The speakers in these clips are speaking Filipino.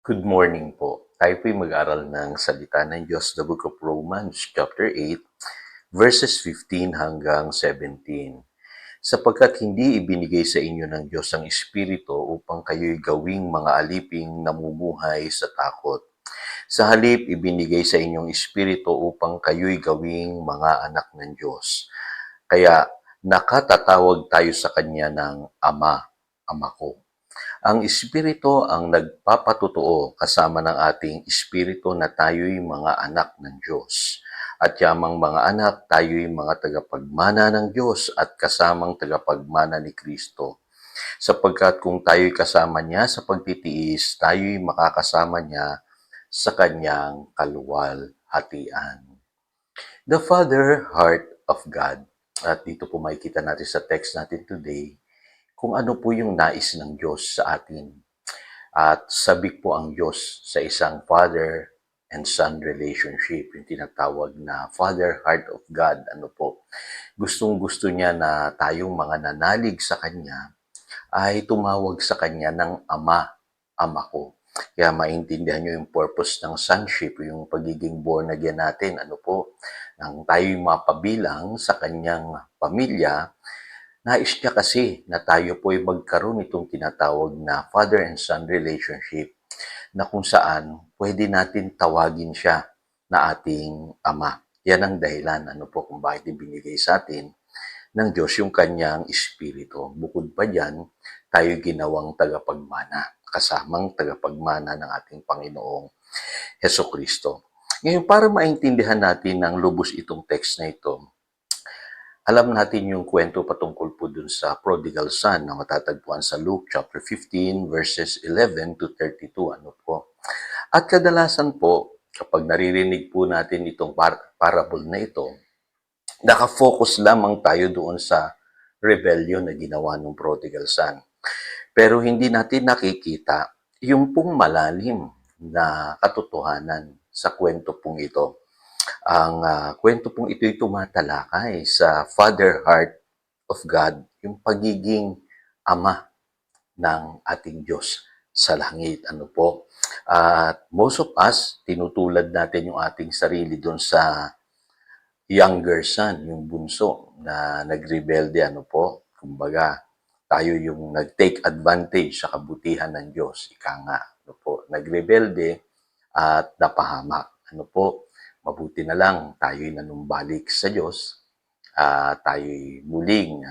Good morning po. Tayo po'y mag-aral ng salita ng Diyos, the Book of Romans, chapter 8, verses 15 hanggang 17. Sapagkat hindi ibinigay sa inyo ng Diyos ang Espiritu upang kayo'y gawing mga aliping namumuhay sa takot. Sa halip, ibinigay sa inyong Espiritu upang kayo'y gawing mga anak ng Diyos. Kaya nakatatawag tayo sa Kanya ng Ama, Ama ko. Ang Espiritu ang nagpapatotoo kasama ng ating Espiritu na tayo'y mga anak ng Diyos. At yamang mga anak, tayo'y mga tagapagmana ng Diyos at kasamang tagapagmana ni Kristo. Sapagkat kung tayo'y kasama niya sa pagtitiis, tayo'y makakasama niya sa kanyang kaluwalhatian. The Father Heart of God. At dito po makikita natin sa text natin today kung ano po yung nais ng Diyos sa atin. At sabik po ang Diyos sa isang father and son relationship, yung tinatawag na Father Heart of God. Ano po? Gustong-gusto niya na tayong mga nanalig sa Kanya ay tumawag sa Kanya ng Ama, Ama ko. Kaya maintindihan nyo yung purpose ng sonship, yung pagiging born again natin. Ano po? Nang tayo'y mapabilang sa Kanyang pamilya, nais niya kasi na tayo po ay magkaroon itong tinatawag na father and son relationship na kung saan pwede natin tawagin siya na ating ama. Yan ang dahilan kung bakit ibinigay sa atin ng Diyos yung kanyang espiritu. Bukod pa dyan, tayo ginawang tagapagmana, kasamang tagapagmana ng ating Panginoong Heso Kristo. Ngayon, para maintindihan natin ng lubos itong text na ito, alam natin yung kwento patungkol po dun sa prodigal son na matatagpuan sa Luke chapter 15 verses 11 to 32. At kadalasan po, kapag naririnig po natin itong parable na ito, nakafocus lamang tayo doon sa rebellion na ginawa ng prodigal son. Pero hindi natin nakikita yung pong malalim na katotohanan sa kwento pong ito. Ang kwento pong ito'y tumatalakay sa Father Heart of God, yung pagiging ama ng ating Diyos sa langit. At most of us, tinutulad natin yung ating sarili doon sa younger son, yung bunso na nagrebelde. Kumbaga, tayo yung nag-take advantage sa kabutihan ng Diyos. Ika nga, nagrebelde at napahamak. Mabuti na lang tayo'y nanumbalik sa Diyos, tayo'y muling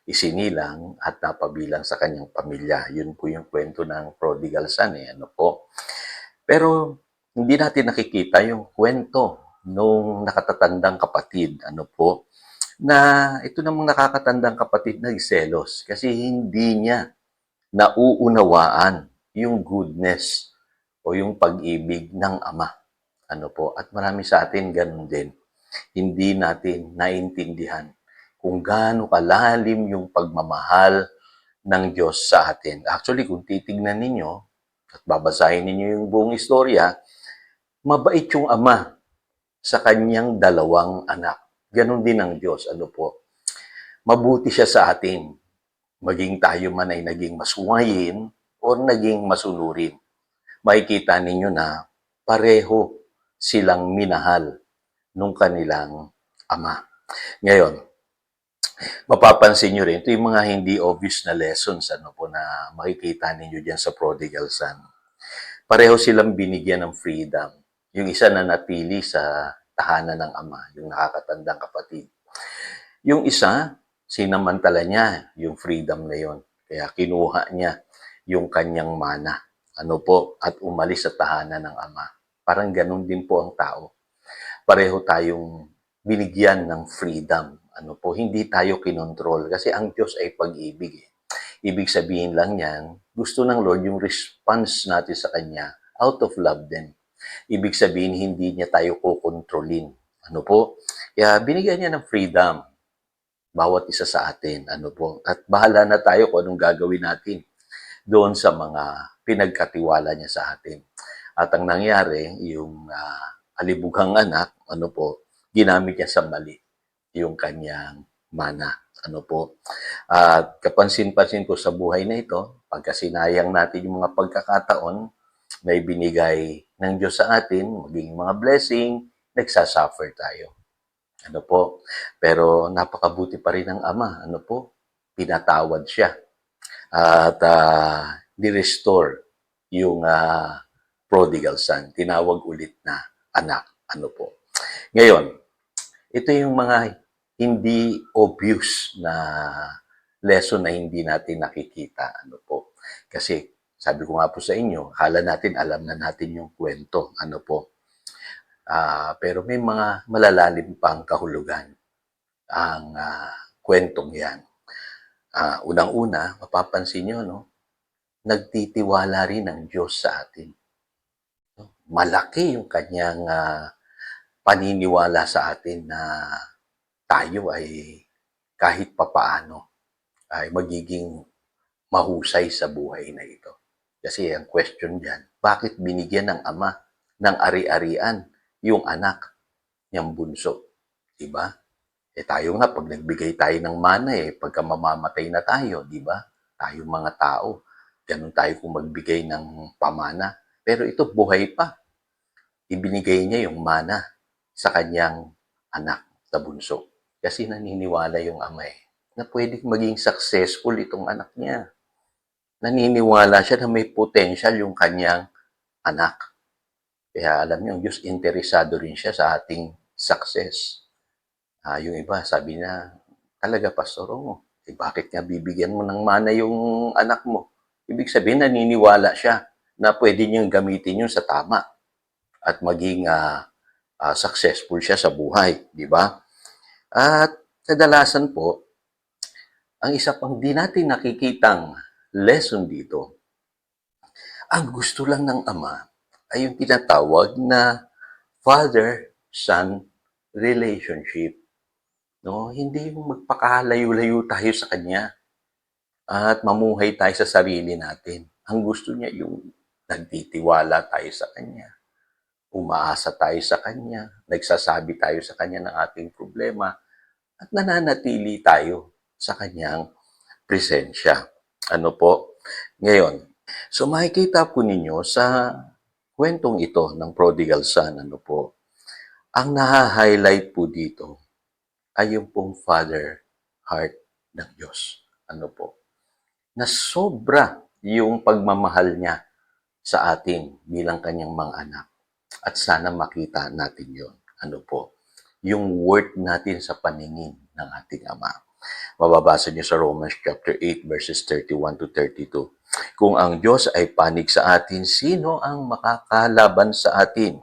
isinilang at napabilang sa kanyang pamilya. Yun po yung kwento ng prodigal son. Pero hindi natin nakikita yung kwento nung nakatatandang kapatid. Na ito namang nakakatandang kapatid nagselos kasi hindi niya nauunawaan yung goodness o yung pag-ibig ng ama. At marami sa atin ganun din. Hindi natin naintindihan kung gaano kalalim yung pagmamahal ng Diyos sa atin. Actually, kung titignan ninyo at babasahin ninyo yung buong istorya, mabait yung ama sa kanyang dalawang anak. Ganon din ang Diyos. Mabuti siya sa atin. Maging tayo man ay naging masuwayin o naging masunurin. Makikita ninyo na pareho silang minahal nung kanilang ama. Ngayon, mapapansin nyo rin, ito yung mga hindi obvious na lessons na makikita ninyo dyan sa prodigal son. Pareho silang binigyan ng freedom. Yung isa na napili sa tahanan ng ama, yung nakakatandang kapatid. Yung isa, sinamantala niya yung freedom na yon. Kaya kinuha niya yung kanyang mana. At umalis sa tahanan ng ama. Parang ganun din po ang tao. Pareho tayong binigyan ng freedom. Hindi tayo kinontrol kasi ang Diyos ay pag-ibig. Ibig sabihin lang yan, gusto ng Lord yung response natin sa Kanya out of love din. Ibig sabihin, hindi niya tayo kukontrolin. Kaya binigyan niya ng freedom bawat isa sa atin. At bahala na tayo kung anong gagawin natin doon sa mga pinagkatiwala niya sa atin. At ang nangyari, yung alibughang anak, ginamit niya sa mali yung kanyang mana. At kapansin-pansin ko sa buhay na ito, pagka sinayang natin yung mga pagkakataon, may binigay ng Diyos sa atin, maging mga blessing, nagsasuffer tayo. Ano po? Pero napakabuti pa rin ng Ama. Ano po? Pinatawad siya at ni-restore yung prodigal son. Tinawag ulit na anak. Ano po? Ngayon, ito yung mga hindi obvious na lesson na hindi natin nakikita. Ano po? Kasi sabi ko nga po sa inyo, akala natin alam na natin yung kwento. Ano po? Pero may mga malalalim pang kahulugan ang kwentong yan. Unang-una, mapapansin nyo, no? Nagtitiwala rin ang Diyos sa atin. Malaki yung kanyang paniniwala sa atin na tayo ay kahit papaano ay magiging mahusay sa buhay na ito. Kasi ang question diyan, bakit binigyan ng Ama ng ari-arian yung anak niyang bunso? Diba? Tayo nga, pag nagbigay tayo ng mana, pagka mamamatay na tayo, di ba? Tayong mga tao, ganun tayo kung magbigay ng pamana. Pero ito, buhay pa. Ibinigay niya yung mana sa kanyang anak na bunso. Kasi naniniwala yung ama na pwedeng maging successful itong anak niya. Naniniwala siya na may potential yung kanyang anak. Kaya alam niyo, Diyos interesado rin siya sa ating success. Yung iba, sabi niya, talaga, Pastor Romo, bakit nga bibigyan mo ng mana yung anak mo? Ibig sabihin, naniniwala siya na pwede niyang gamitin yun sa tama at maging successful siya sa buhay, di ba? At kadalasan po, ang isa pang di natin nakikitang lesson dito, ang gusto lang ng Ama ay yung tinatawag na father-son relationship. No, hindi yung magpakalayo-layo tayo sa kanya at mamuhay tayo sa sarili natin. Ang gusto niya yung nagtitiwala tayo sa kanya, umaasa tayo sa kanya, nagsasabi tayo sa kanya ng ating problema at nananatili tayo sa kanyang presensya. Ano po? Ngayon, so makikita po ninyo sa kwentong ito ng prodigal son, ano po, ang naha-highlight po dito ay yung pong father heart ng Diyos. Ano po? Na sobra yung pagmamahal niya sa atin bilang kanyang mga anak. At sana makita natin yon. Ano po? Yung worth natin sa paningin ng ating Ama. Mababasa niyo sa Romans chapter 8 verses 31 to 32. Kung ang Diyos ay panig sa atin, sino ang makakalaban sa atin?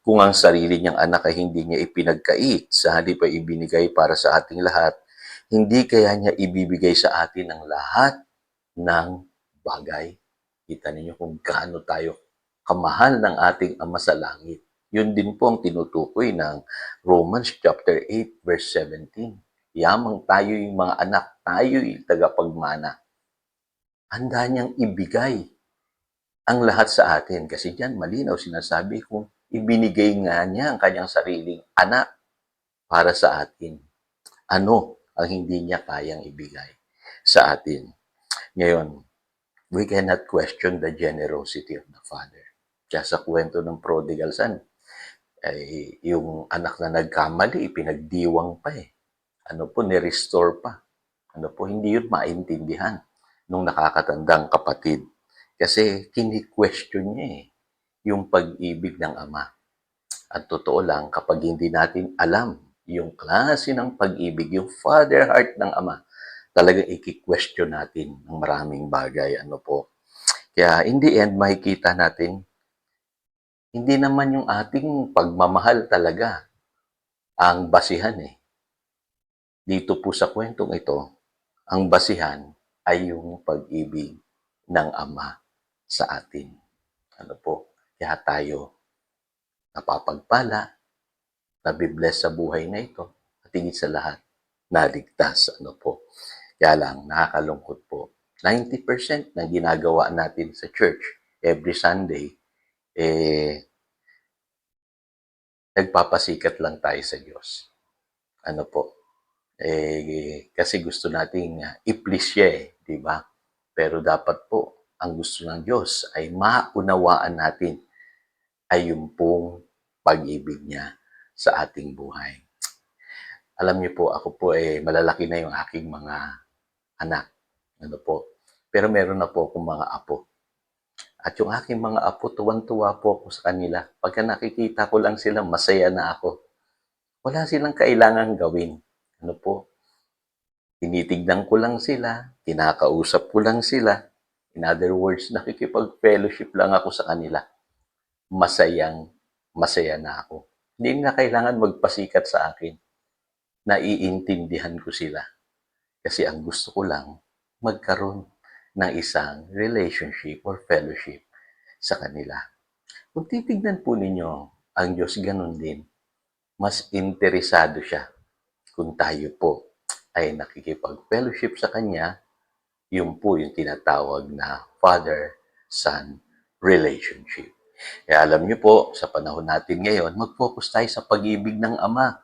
Kung ang sarili niyang anak ay hindi niya ipinagkait, sa halip ay ibinigay para sa ating lahat, hindi kaya niya ibibigay sa atin ang lahat ng bagay? Kita ninyo kung gaano tayo kamahal ng ating Ama sa langit. Yun din po ang tinutukoy ng Romans chapter 8 verse 17. Yamang tayo yung mga anak, tayo yung tagapagmana. Handa niyang ibigay ang lahat sa atin. Kasi diyan malinaw sinasabi kung ibinigay nga niya ang kanyang sariling anak para sa atin. Ano ang hindi niya kayang ibigay sa atin? Ngayon, we cannot question the generosity of the Father. Kaya sa kwento ng prodigal son, ay yung anak na nagkamali, ipinagdiwang pa Ano po, ni-restore pa. Ano po, hindi yun maintindihan nung nakakatandang kapatid. Kasi kini-question niya yung pag-ibig ng Ama. At totoo lang, kapag hindi natin alam yung klase ng pag-ibig, yung father heart ng Ama, talagang i-question natin ng maraming bagay. Ano po. Kaya in the end, makikita natin, hindi naman yung ating pagmamahal talaga ang basihan Dito po sa kwentong ito, ang basihan ay yung pag-ibig ng Ama sa atin. Ano po? Kaya tayo napapagpala, nabibless sa buhay na ito, at higit sa lahat, naligtas. Ano po? Kaya lang, nakakalungkot po. 90% ng ginagawa natin sa church every Sunday, nagpapasikat lang tayo sa Diyos. Ano po? Kasi gusto nating i-please siya di ba? Pero dapat po, ang gusto ng Diyos ay maunawaan natin ay yung pong pag-ibig niya sa ating buhay. Alam niyo po, ako po malalaki na yung aking mga anak. Ano po? Pero meron na po akong mga apo. At yung aking mga apo, tuwan-tuwa po ako sa kanila. Pagka nakikita ko lang sila, masaya na ako. Wala silang kailangang gawin. Ano po? Tinitignan ko lang sila, kinakausap ko lang sila. In other words, nakikipag-fellowship lang ako sa kanila. Masaya na ako. Hindi na kailangan magpasikat sa akin. Naiintindihan ko sila. Kasi ang gusto ko lang, magkaroon ng isang relationship or fellowship sa kanila. Kung titignan po ninyo, ang Diyos ganun din. Mas interesado siya kung tayo po ay nakikipag-fellowship sa Kanya, yun po yung tinatawag na Father-Son relationship. Kaya alam niyo po, sa panahon natin ngayon, mag-focus tayo sa pag-ibig ng Ama.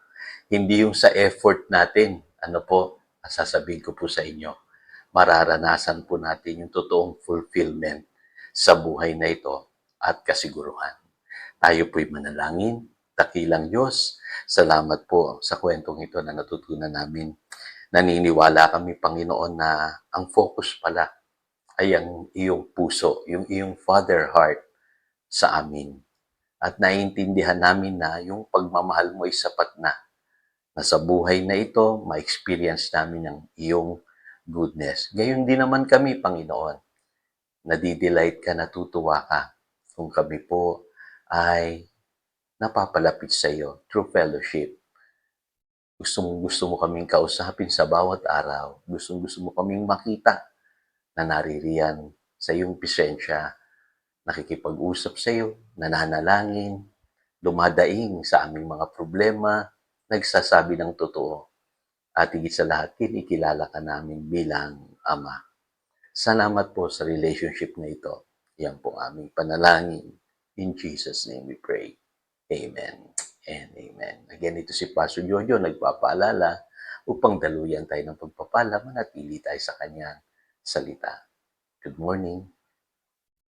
Hindi yung sa effort natin. Ano po, sasabihin ko po sa inyo, mararanasan po natin yung totoong fulfillment sa buhay na ito at kasiguruhan. Tayo po'y manalangin. Dakilang Diyos, salamat po sa kwentong ito na natutunan namin. Naniniwala kami, Panginoon, na ang focus pala ay ang iyong puso, yung iyong Father heart sa amin. At naiintindihan namin na yung pagmamahal mo ay sapat na sa buhay na ito, ma-experience namin ang iyong goodness. Gayon din naman kami, Panginoon. Nadidelight ka, natutuwa ka kung kami po ay napapalapit sa iyo through fellowship. Gusto mo kaming kausapin sa bawat araw. Gusto mo kaming makita na naririyan sa iyong presensya, nakikipag-usap sa iyo, nananalangin, dumadaing sa aming mga problema, nagsasabi ng totoo. At higit sa lahat, kinikilala ka namin bilang Ama. Salamat po sa relationship na ito. Yan po aming panalangin. In Jesus' name we pray. Amen and amen. Again, ito si Pastor Jojo, nagpapaalala upang daluyan tayo ng pagpapala, manatili tayo sa kanyang salita. Good morning.